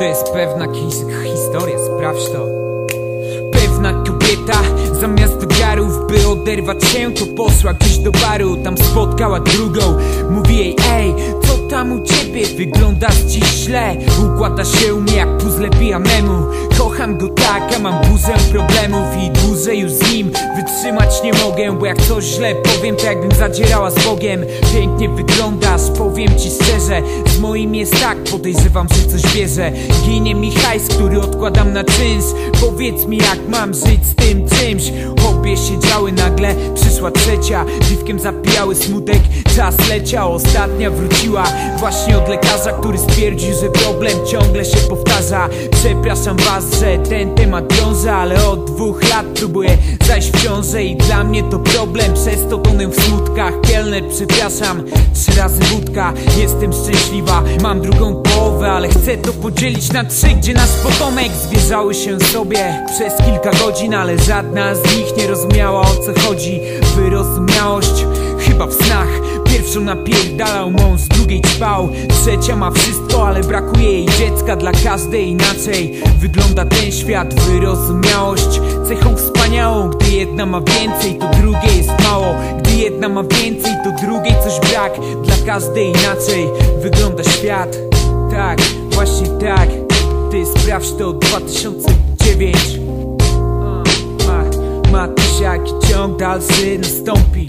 To jest pewna historia, sprawdź to. Pewna kobieta zamiast do garów, by oderwać się, to poszła gdzieś do baru. Tam spotkała drugą, mówi jej: ej, co tam u ciebie? Wyglądasz dziś źle. Układa się mi jak puzzle pijanemu. Kocham go tak, a mam buzę problemów i dłużej już z nim wytrzymać nie mogę. Bo jak coś źle powiem, to jakbym zadzierała z Bogiem. Pięknie wyglądasz, powiem ci szczerze, z moim jest tak, podejrzewam, że coś bierze. Ginie mi hajs, który odkładam na czynsz. Powiedz mi, jak mam żyć z tym czymś. Obie siedziały, nagle przyszła trzecia. Piwkiem zapijały smutek, czas leciał. Ostatnia wróciła właśnie od lekarza, który stwierdził, że problem ciągle się powtarza. Przepraszam was, że ten temat wiąże, ale od 2 lat próbuję zajść w ciążę i dla mnie to problem, przez to tonę w smutkach. Kelner, przepraszam, 3 razy wódka. Jestem szczęśliwa, mam drugą połowę, ale chcę to podzielić na 3, gdzie nasz potomek zwierzały się sobie przez kilka godzin, ale żadna z nich nie rozumiała, o co chodzi. Wyrozumiałość chyba w snach. Pierwszą napierdalał mąż, z drugiej ćpał. Trzecia ma wszystko, ale brakuje jej dziecka. Dla każdej inaczej wygląda ten świat. Wyrozumiałość cechą wspaniałą. Gdy jedna ma więcej, to drugiej jest mało. Gdy jedna ma więcej, to drugiej coś brak. Dla każdej inaczej wygląda świat. Tak, właśnie tak. Ty sprawdź to, 2009. Matysiak i ciąg dalszy nastąpi.